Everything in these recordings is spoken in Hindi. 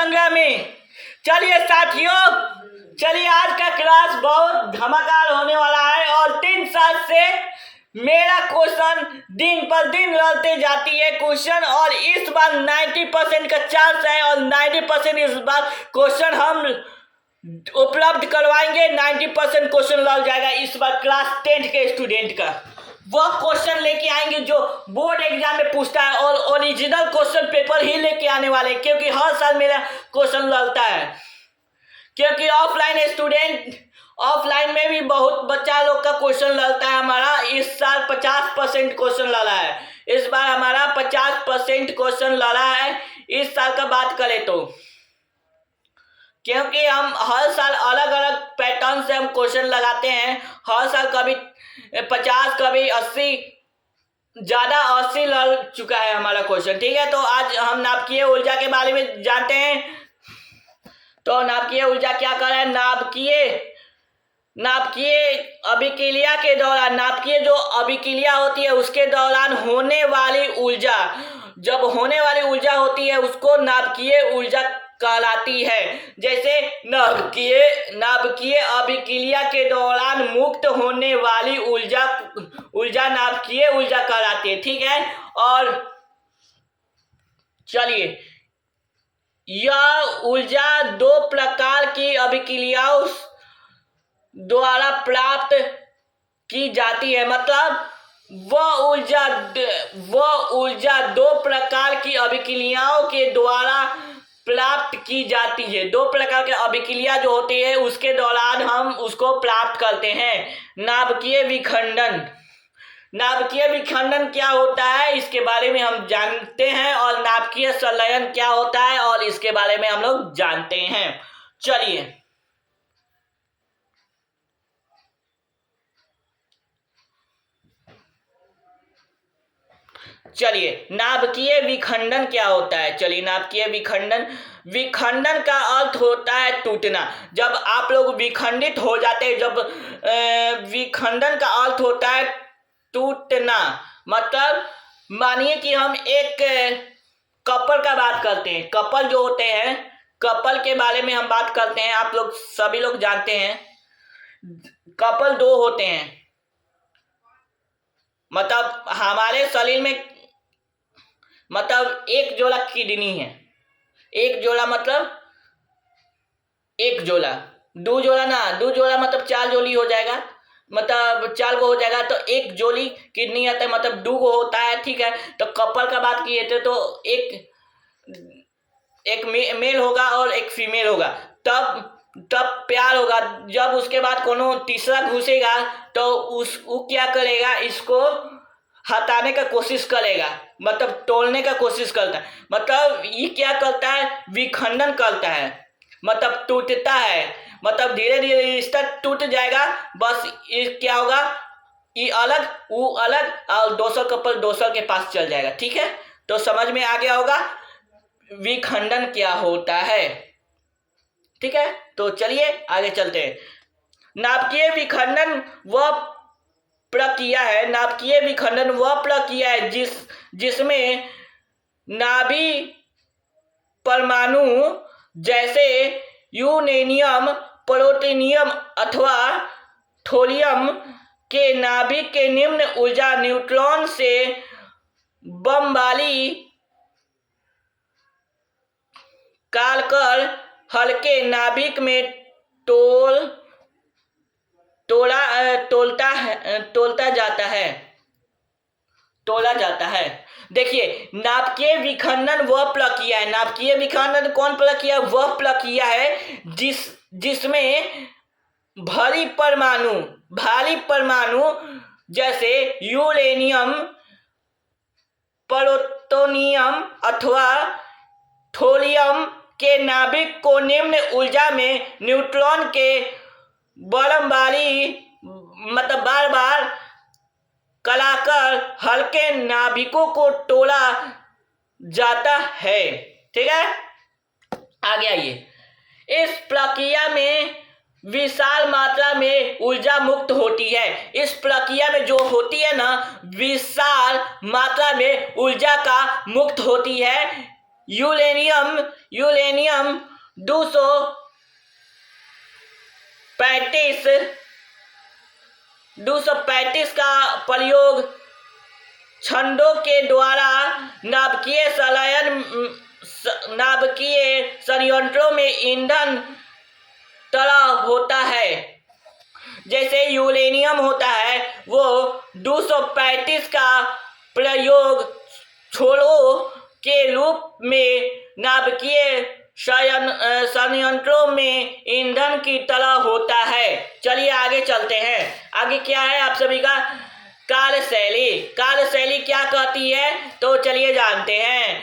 संग्रह में। चलिए साथियों, चलिए आज का क्लास बहुत धमाकेदार होने वाला है और 3 साल से मेरा क्वेश्चन दिन पर दिन बढ़ते जाती है क्वेश्चन, और इस बार 90% का चांस है और 90% इस बार क्वेश्चन हम उपलब्ध करवाएंगे। 90% क्वेश्चन लग जाएगा इस बार क्लास 10 के स्टूडेंट का। वह क्वेश्चन लेके आएंगे जो बोर्ड एग्जाम में पूछता है और ओरिजिनल क्वेश्चन पेपर ही लेके आने वाले, क्योंकि हर साल मेरा क्वेश्चन लगता है। क्योंकि ऑफलाइन में भी बहुत बच्चा लोग का क्वेश्चन लगता है। हमारा इस साल 50% क्वेश्चन लगा है, इस बार हमारा 50% क्वेश्चन लगा है इस साल का बात करें तो, क्योंकि हम हर साल अलग अलग पैटर्न से हम क्वेश्चन लगाते हैं। हर साल कभी 50 कभी 80, ज़्यादा 80 लग चुका है हमारा क्वेश्चन। ठीक है, तो आज हम नाभिकीय ऊर्जा के बारे में जानते हैं। तो नाभिकीय ऊर्जा क्या कर रहा है? नाभिकीय अभिक्रिया के दौरान, नाभिकीय जो अभिक्रिया होती है उसके दौरान होने वाली ऊर्जा, जब होने वाली ऊर्जा होती है उसको नाभिकीय ऊर्जा कहलाती है। जैसे नाभिकीय अभिक्रिया के दौरान मुक्त होने वाली ऊर्जा नाभिकीय ऊर्जा कहलाती है। ठीक है, और चलिए, यह ऊर्जा 2 प्रकार की अभिक्रियाओं द्वारा प्राप्त की जाती है। मतलब वह ऊर्जा 2 प्रकार की अभिक्रियाओं के द्वारा प्राप्त की जाती है। 2 प्रकार के अभिक्रिया जो होती है उसके दौरान हम उसको प्राप्त करते हैं। नाभिकीय विखंडन क्या होता है इसके बारे में हम जानते हैं, और नाभिकीय संलयन क्या होता है और इसके बारे में हम लोग जानते हैं। चलिए नाभिकीय विखंडन क्या होता है। चलिए, नाभिकीय विखंडन का अर्थ होता है टूटना। जब आप लोग विखंडित हो जाते हैं, जब विखंडन का अर्थ होता है टूटना। मतलब मानिए कि हम एक कपल का बात करते हैं। कपल जो होते हैं, कपल के बारे में हम बात करते हैं। आप लोग सभी लोग जानते हैं कपल 2 होते हैं। मतलब हमारे शरीर में मतलब एक जोड़ा किडनी है। एक जोड़ा मतलब एक जोड़ा, 2 जोड़ा ना, 2 जोड़ा मतलब 4 जोड़ी हो जाएगा, मतलब 4 को हो जाएगा। तो एक जोड़ी किडनी आता है, मतलब 2 को होता है। ठीक है, तो कपल का बात किए थे तो एक मेल होगा और एक फीमेल होगा, तब प्यार होगा। जब उसके बाद कोनो तीसरा घुसेगा तो वो क्या करेगा, इसको हटाने का कोशिश करेगा, मतलब तोड़ने का कोशिश करता है। मतलब ये क्या करता है? विखंडन करता है, मतलब टूटता है। मतलब धीरे धीरे रिश्ता टूट जाएगा। बस ये क्या होगा, ये अलग वो अलग, और दूसरा कपल दूसरा के पास चल जाएगा। ठीक है, तो समझ में आ गया होगा विखंडन क्या होता है। ठीक है, तो चलिए आगे चलते हैं। नाभिकीय विखंडन वह प्रक्रिया है जिसमें नाभि परमाणु जैसे यूरेनियम, प्लूटोनियम अथवा थोरियम के नाभिक के निम्न ऊर्जा न्यूट्रॉन से बम वाली कालकर हल्के नाभिक में तोला जाता है। देखिए, नाभिकीय विखंडन वह प्रक्रिया है, नाभिकीय विखंडन कौन प्रक्रिया? वह प्रक्रिया है जिसमें भारी परमाणु जैसे यूरेनियम, प्लूटोनियम अथवा थोरियम के नाभिक को निम्न ऊर्जा में न्यूट्रॉन के मतलब बार बार कलाकर हल्के नाभिकों को तोड़ा जाता है। ठीक है, आगे आइए। इस प्रक्रिया में विशाल मात्रा में ऊर्जा मुक्त होती है। इस प्रक्रिया में जो होती है ना, विशाल मात्रा में ऊर्जा का मुक्त होती है। यूरेनियम 235 का प्रयोग छंदों के द्वारा नाभिकीय संयंत्रों में ईंधन तरह होता है। जैसे यूरेनियम होता है वो 235 का प्रयोग छोरों के रूप में नाभिकीय संयंत्रों में ईंधन की तरह होता है। चलिए आगे चलते हैं। आगे क्या है आप सभी का कार्यशैली क्या कहती है, तो चलिए जानते हैं।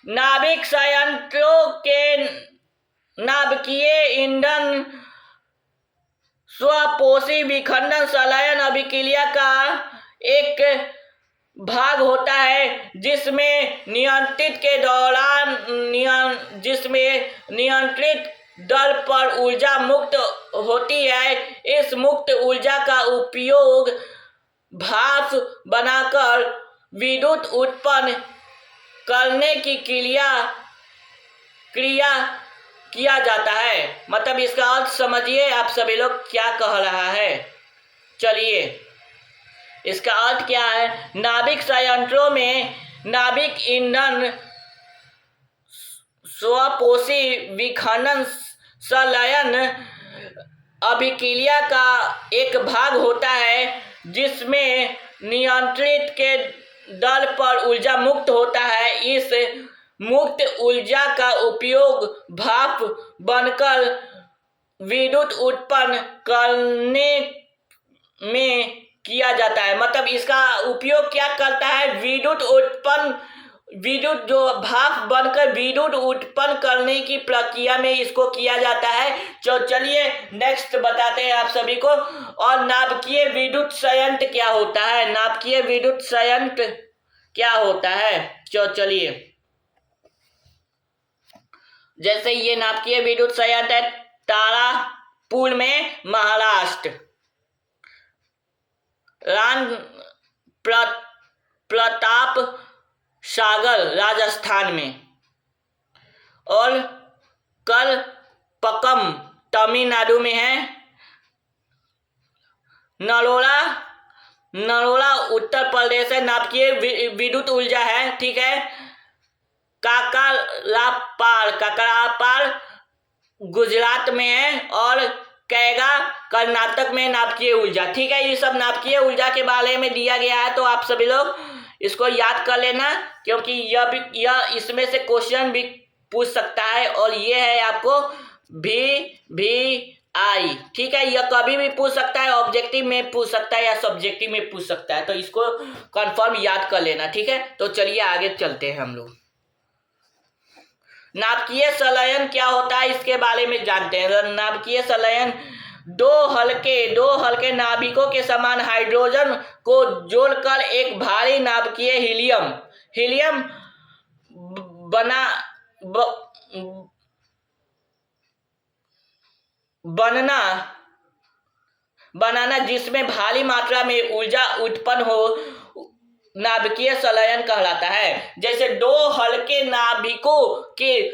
नाभिक संयंत्रों के नाभिकीय ईंधन स्वपोषी विखंडन संलयन अभिक्रिया का एक भाग होता है जिसमें नियंत्रित दर पर ऊर्जा मुक्त होती है। इस मुक्त ऊर्जा का उपयोग भाप बनाकर विद्युत उत्पन्न करने की क्रिया किया जाता है। मतलब इसका अर्थ समझिए आप सभी लोग क्या कह रहा है। चलिए इसका अर्थ क्या है। नाभिक संयंत्रों में नाभिक ईंधन स्वपोषी विखंडन संलयन अभिक्रिया का एक भाग होता है जिसमें नियंत्रित के दर पर ऊर्जा मुक्त होता है। इस मुक्त ऊर्जा का उपयोग भाप बनकर विद्युत उत्पन्न करने में किया जाता है। मतलब इसका उपयोग क्या करता है, विद्युत जो भाप बनकर विद्युत उत्पन्न करने की प्रक्रिया में इसको किया जाता है। चलिए नेक्स्ट बताते हैं आप सभी को। और नाभिकीय विद्युत संयंत्र क्या होता है, नाभिकीय विद्युत संयंत्र क्या होता है। चलिए जैसे ये नाभिकीय विद्युत संयंत्र है तारापुर में महाराष्ट्र, रान प्रताप सागर राजस्थान में, और कलपक्कम तमिलनाडु में है, नरोला उत्तर प्रदेश है, नाभिकीय विद्युत ऊर्जा है। ठीक है। काकरापार गुजरात में है, और कैगा कर्नाटक में नाभिकीय ऊर्जा। ठीक है। ये सब नाभिकीय ऊर्जा के बारे में दिया गया है, तो आप सभी लोग इसको याद कर लेना, क्योंकि यह इसमें से क्वेश्चन भी पूछ सकता है। और ये है आपको VVI। ठीक है। यह कभी भी पूछ सकता है, ऑब्जेक्टिव में पूछ सकता है या सब्जेक्टिव में पूछ सकता है, तो इसको कंफर्म याद कर लेना। ठीक है। तो चलिए आगे चलते हैं हम लोग। नाभिकीय संलयन क्या होता है इसके बारे में जानते हैं। नाभिकीय संलयन दो हल्के नाभिकों के समान हाइड्रोजन को जोड़कर एक भारी नाभिकीय हीलियम बनाना जिसमें भारी मात्रा में ऊर्जा उत्पन्न हो, नाभिकीय संलयन कहलाता है। जैसे दो हल्के नाभिकों के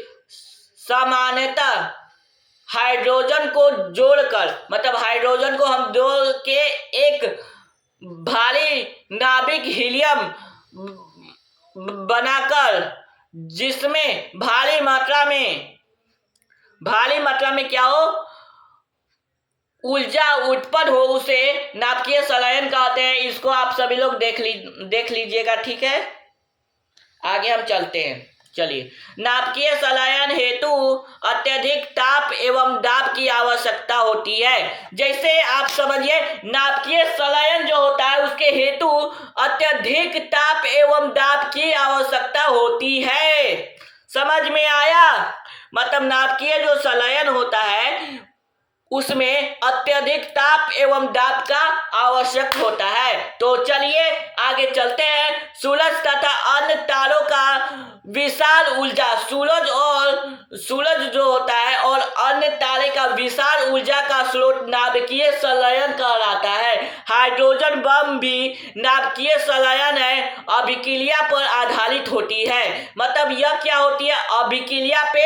सामान्यतः हाइड्रोजन को जोड़कर, मतलब हाइड्रोजन को हम जोड़ के एक भारी नाभिक हीलियम बनाकर जिसमें भारी मात्रा में क्या हो, ऊर्जा उत्पन्न हो, उसे नाभिकीय संलयन कहते हैं। इसको आप सभी लोग देख लीजिएगा। ठीक है। आगे हम चलते हैं। चलिए, नाभिकीय संलयन हेतु अत्यधिक ताप एवं दाब की आवश्यकता होती है। जैसे आप समझिए, नाभिकीय संलयन जो होता है उसके हेतु अत्यधिक ताप एवं दाब की आवश्यकता होती है। समझ में आया। मतलब नाभिकीय जो संलयन होता है उसमें अत्यधिक ताप एवं दाब का आवश्यक होता है। तो चलिए आगे चलते हैं। सूरज तथा अन्य तारों का विशाल ऊर्जा सूरज जो होता है और अन्य तारे का विशाल ऊर्जा का स्रोत नाभिकीय संलयन कहलाता है। हाइड्रोजन बम भी नाभिकीय संलयन है, अभिक्रिया पर आधारित होती है। मतलब यह क्या होती है? अभिक्रिया पे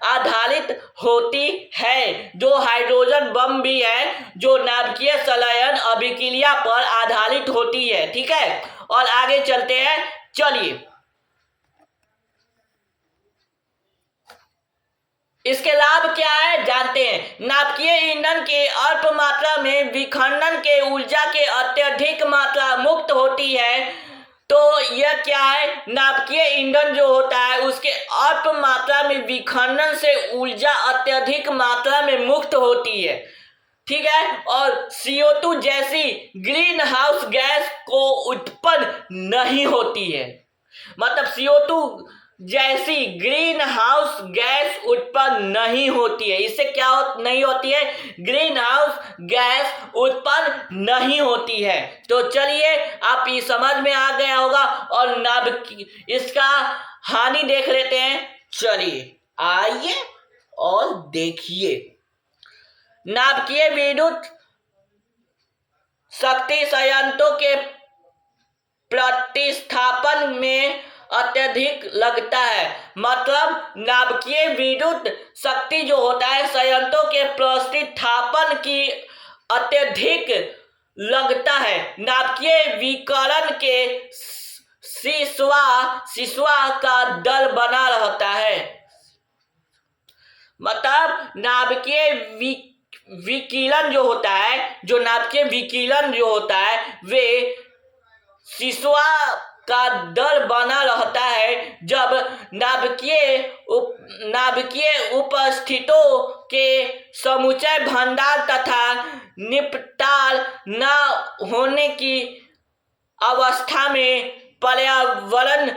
आधारित होती है। जो हाइड्रोजन बम भी है जो नाभिकीय संलयन अभिक्रिया पर आधारित होती है। ठीक है, और आगे चलते हैं। चलिए इसके लाभ क्या है जानते हैं। नाभिकीय ईंधन के अल्प मात्रा में विखंडन के ऊर्जा के अत्यधिक मात्रा मुक्त होती है। तो यह क्या है? नाभिकीय ईंधन जो होता है उसके अल्प मात्रा में विखंडन से ऊर्जा अत्यधिक मात्रा में मुक्त होती है। ठीक है, और CO2 जैसी ग्रीन हाउस गैस को उत्पन्न नहीं होती है। मतलब CO2 जैसी ग्रीन हाउस गैस उत्पन्न नहीं होती है। इससे क्या नहीं होती है? ग्रीन हाउस गैस उत्पन्न नहीं होती है। तो चलिए आप ये समझ में आ गया होगा और इसका हानि देख लेते हैं। चलिए आइए और देखिए। नाभिकीय विद्युत शक्ति संयंत्रों के प्रतिस्थापन में अत्यधिक लगता है। मतलब नाभिकीय विद्युत शक्ति जो होता है संयंत्रों के प्रतिस्थापन की अत्यधिक लगता है। नाभिकीय विकिरण के सिसवा का दल बना रहता है। मतलब नाभिकीय विकिरण जो होता है, जो नाभिकीय विकिरण जो होता है वे सिसवा का दर बना रहता है जब नाभिकीय उपस्थितों के समुच्चय भंडार तथा निपटान न होने की अवस्था में पर्यावरण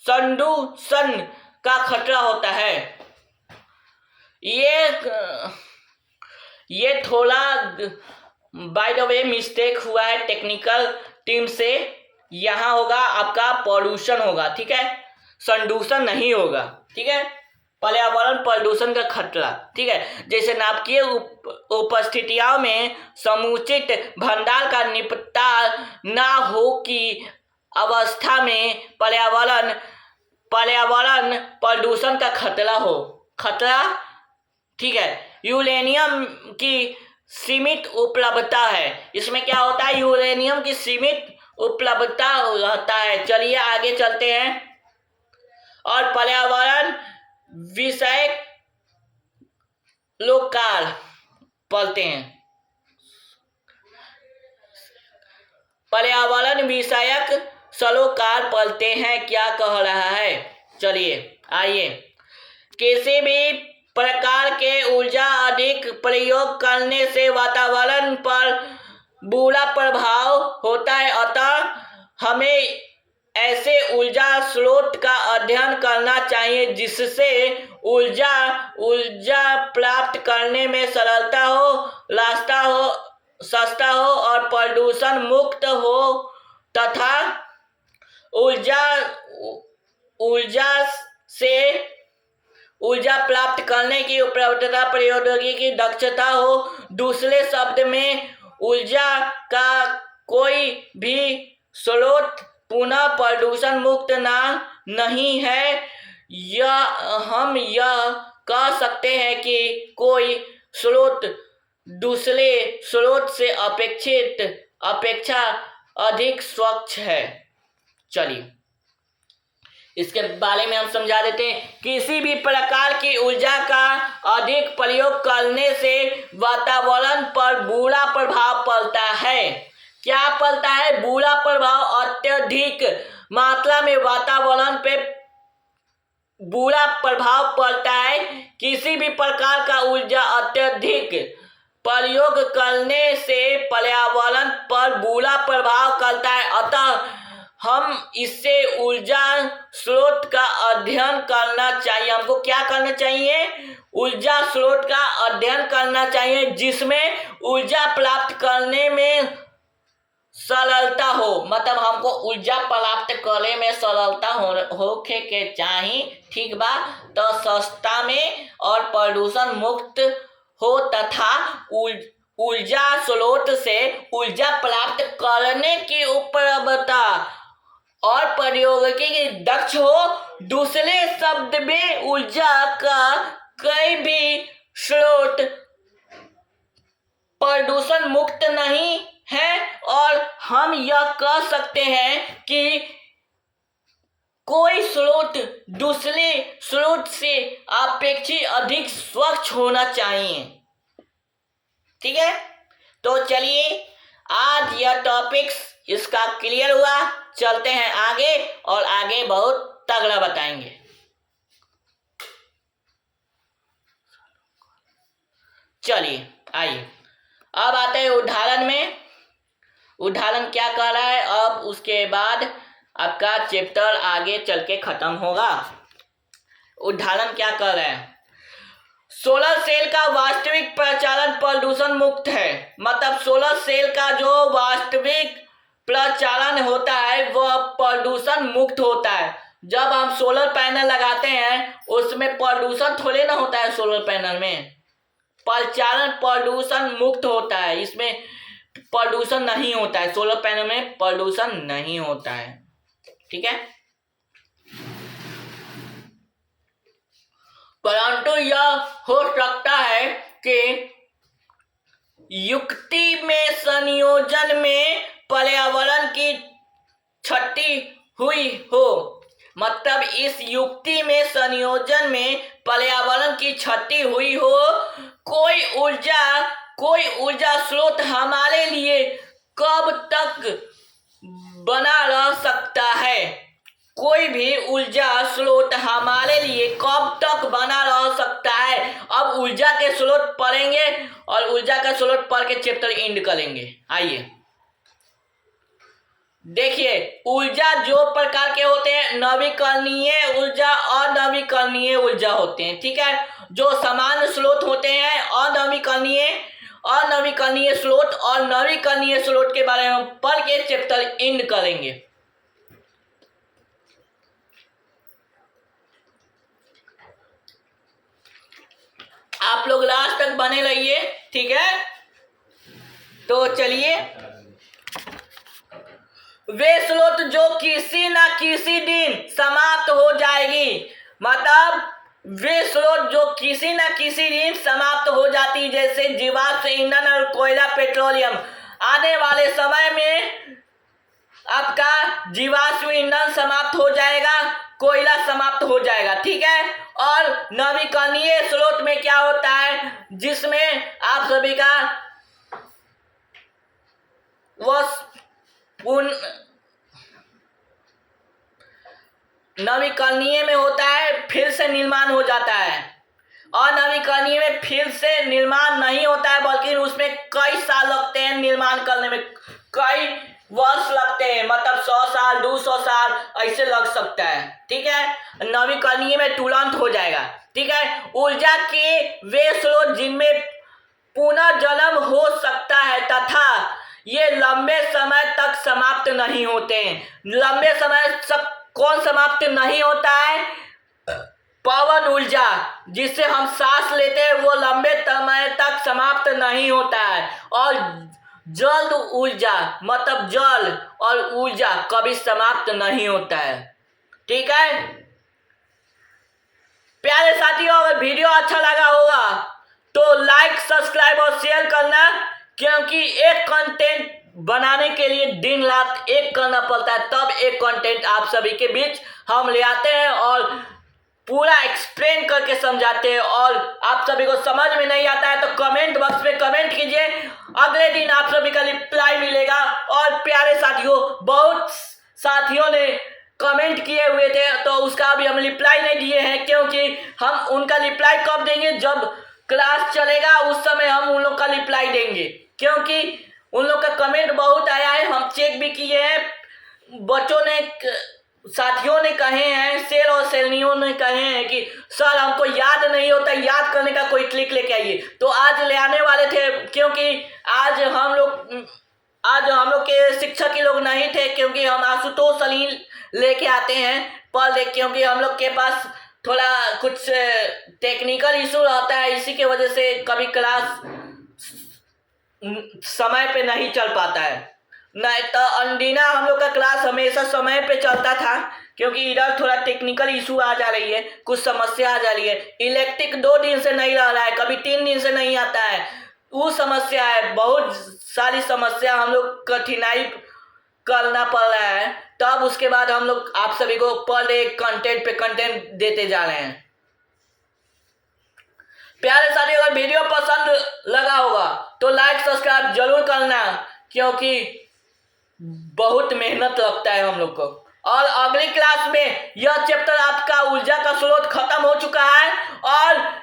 संदूषण का खतरा होता है। ये थोड़ा बाय द वे मिस्टेक हुआ है टेक्निकल टीम से। यहाँ होगा आपका पॉल्यूशन होगा। ठीक है, संदूषण नहीं होगा। ठीक है, पर्यावरण प्रदूषण का खतरा। ठीक है, जैसे नाभिकीय उपस्थितियों में समुचित भंडार का निपटान न हो की अवस्था में पर्यावरण प्रदूषण का खतरा। ठीक है, यूरेनियम की सीमित उपलब्धता है। इसमें क्या होता है? यूरेनियम की सीमित उपलब्धता रहता है। चलिए आगे चलते हैं और पर्यावरण विषयक लोककाल पढ़ते हैं। पर्यावरण विषयक सरोकार पढ़ते हैं क्या कह रहा है। चलिए आइए। किसी भी प्रकार के ऊर्जा अधिक प्रयोग करने से वातावरण पर बुरा प्रभाव होता है। अतः हमें ऐसे ऊर्जा स्रोत का अध्ययन करना चाहिए जिससे ऊर्जा प्राप्त करने में सरलता हो, सस्ता हो और प्रदूषण मुक्त हो तथा ऊर्जा प्राप्त करने की उपलब्धता प्रौद्योगिकी की दक्षता हो। दूसरे शब्द में ऊर्जा का कोई भी स्रोत पुनः प्रदूषण मुक्त नहीं है। हम यह कह सकते हैं कि कोई स्रोत दूसरे स्रोत से अपेक्षा अधिक स्वच्छ है। चलिए इसके बारे में हम समझा देते हैं। किसी भी प्रकार की ऊर्जा का अधिक प्रयोग करने से वातावरण पर बुरा प्रभाव पड़ता है। क्या पड़ता है? बुरा प्रभाव। अत्यधिक मात्रा में वातावरण पे बुरा प्रभाव पड़ता है। किसी भी प्रकार का ऊर्जा अत्यधिक प्रयोग करने से पर्यावरण पर बुरा प्रभाव करता है। अतः हम इससे ऊर्जा स्रोत का अध्ययन करना चाहिए। हमको क्या करना चाहिए? ऊर्जा स्रोत का अध्ययन करना चाहिए जिसमें ऊर्जा प्राप्त करने में सरलता हो, मतलब हमको ऊर्जा प्राप्त करे में सरलता होखे के चाही, ठीक बा। तो सस्ता में और प्रदूषण मुक्त हो तथा ऊर्जा स्रोत से ऊर्जा प्राप्त करने की उपलब्धता और प्रौद्योगिकी दक्ष हो। दूसरे शब्द में ऊर्जा का कोई भी स्रोत प्रदूषण मुक्त नहीं है और हम यह कह सकते हैं कि कोई स्रोत दूसरे स्रोत से अपेक्षित अधिक स्वच्छ होना चाहिए, ठीक है। तो चलिए आज यह टॉपिक्स इसका क्लियर हुआ, चलते हैं आगे और आगे बहुत तगड़ा बताएंगे। चलिए आइए अब आते हैं उदाहरण में। उदाहरण क्या कह रहा है, अब उसके बाद आपका चैप्टर आगे चल के खत्म होगा। उदाहरण क्या कर रहे हैं, सोलर सेल का वास्तविक प्रचालन प्रदूषण मुक्त है। मतलब सोलर सेल का जो वास्तविक प्रचालन होता है वह प्रदूषण मुक्त होता है। जब हम सोलर पैनल लगाते हैं उसमें प्रदूषण थोड़े ना होता है, सोलर पैनल में प्रचालन प्रदूषण मुक्त होता है, इसमें प्रदूषण नहीं होता है, सोलर पैनल में प्रदूषण नहीं होता है, ठीक है। परंतु यह हो सकता है कि युक्ति में संयोजन में पर्यावरण की क्षति हुई हो। मतलब इस युक्ति में संयोजन में पर्यावरण की क्षति हुई हो। कोई ऊर्जा स्रोत हमारे लिए कब तक बना रह सकता है, कोई भी ऊर्जा स्रोत हमारे लिए कब तक बना रह सकता है। अब ऊर्जा के स्रोत पढ़ेंगे और ऊर्जा का स्रोत पढ़ के चैप्टर एंड करेंगे। आइए देखिए, ऊर्जा जो प्रकार के होते हैं, नवीकरणीय ऊर्जा और अनवीकरणीय ऊर्जा होते हैं, ठीक है। जो समान स्रोत होते हैं अनवीकरणीय स्रोत और नवीकरणीय स्रोत के बारे में पढ़ के चैप्टर एंड करेंगे। आप लोग लास्ट तक बने रहिए, ठीक है। तो चलिए, वे स्रोत जो किसी न किसी दिन समाप्त हो जाएगी। मतलब वे स्रोत जो किसी न किसी दिन समाप्त हो जाती, जैसे जीवाश्म ईंधन और कोयला पेट्रोलियम। आने वाले समय में आपका जीवाश्म ईंधन समाप्त हो जाएगा, कोयला समाप्त हो जाएगा, ठीक है। और नवीकरणीय स्रोत में क्या होता है, जिसमें आप सभी का नवीकरणीय में होता है फिर से निर्माण हो जाता है, और नवीकरणीय में फिर से निर्माण नहीं होता है, बल्कि उसमें कई साल लगते हैं निर्माण करने में, कई वर्ष लगते हैं। मतलब 100 साल 200 साल ऐसे लग सकता है, ठीक है। नवीकरणीय में तुरंत हो जाएगा, ठीक है। ऊर्जा के वे स्रोत जिनमें पुनर्जन्म हो सकता है तथा ये लंबे समय तक समाप्त नहीं होते हैं। लंबे समय तक कौन समाप्त नहीं होता है, पवन ऊर्जा जिससे हम सांस लेते हैं वो लंबे समय तक समाप्त नहीं होता है। और जल ऊर्जा मतलब जल और ऊर्जा कभी समाप्त नहीं होता है, ठीक है। प्यारे साथियों, अगर वीडियो अच्छा लगा होगा तो लाइक सब्सक्राइब और शेयर करना, क्योंकि एक कंटेंट बनाने के लिए दिन रात एक करना पड़ता है, तब एक कंटेंट आप सभी के बीच हम ले आते हैं और पूरा एक्सप्लेन करके समझाते हैं। और आप सभी को समझ में नहीं आता है तो कमेंट बॉक्स में कमेंट कीजिए, अगले दिन आप सभी का रिप्लाई मिलेगा। और प्यारे साथियों, बहुत साथियों ने कमेंट किए हुए थे तो उसका भी हम रिप्लाई नहीं दिए हैं, क्योंकि हम उनका रिप्लाई कब देंगे, जब क्लास चलेगा उस समय हम उन लोग का रिप्लाई देंगे, क्योंकि उन लोग का कमेंट बहुत आया है, हम चेक भी किए हैं। बच्चों ने साथियों ने कहे हैं, सेल और सेलनियों ने कहे हैं कि सर हमको याद नहीं होता, याद करने का कोई ट्रिक लेके आइए। तो आज ले आने वाले थे, क्योंकि आज आज हम लोग के शिक्षक ही लोग नहीं थे, क्योंकि हम आशुतोष सलीम लेके आते हैं पर क्योंकि हम लोग के पास थोड़ा कुछ टेक्निकल इशू रहता है, इसी के वजह से कभी क्लास समय पे नहीं चल पाता है। नहीं तो अंडीना हम लोग का क्लास हमेशा समय पे चलता था, क्योंकि इधर थोड़ा टेक्निकल इशू आ जा रही है, कुछ समस्या आ जा रही है। इलेक्ट्रिक 2 दिन से नहीं रह रहा है, कभी 3 दिन से नहीं आता है, वो समस्या है। बहुत सारी समस्या हम लोग कठिनाई करना पड़ रहा है, तब उसके बाद हम लोग आप सभी को पर डे कंटेंट पे कंटेंट देते जा रहे हैं। प्यारे साथी, अगर वीडियो पसंद लगा होगा तो लाइक सब्सक्राइब जरूर करना, क्योंकि बहुत मेहनत लगता है हम लोग को। और अगली क्लास में यह चैप्टर आपका ऊर्जा का स्रोत खत्म हो चुका है, और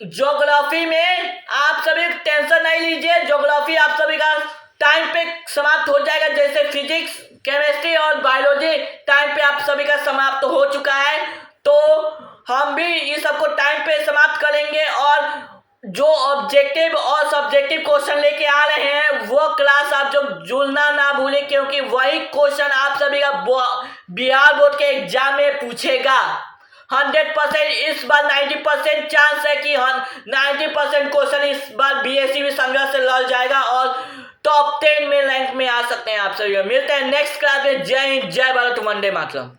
ज्योग्राफी में आप सभी टेंशन नहीं लीजिए, ज्योग्राफी आप सभी का टाइम पे समाप्त हो जाएगा। जैसे फिजिक्स, केमिस्ट्री और बायोलॉजी टाइम पे आप सभी का समाप्त हो चुका है, तो हम भी इस सबको टाइम पे समाप्त करेंगे। और जो ऑब्जेक्टिव और सब्जेक्टिव क्वेश्चन लेके आ रहे हैं वो क्लास आप जो जुड़ना ना भूलें, क्योंकि वही क्वेश्चन आप सभी का बिहार बोर्ड के एग्जाम में पूछेगा। 100% इस बार 90% चांस है कि 90% क्वेश्चन इस बार बीएससी संघर्ष से लड़ जाएगा और टॉप 10 में रैंक में आ सकते हैं आप सभी। मिलते हैं नेक्स्ट क्लास में। जय हिंद, जय भारत, वंदे मातरम।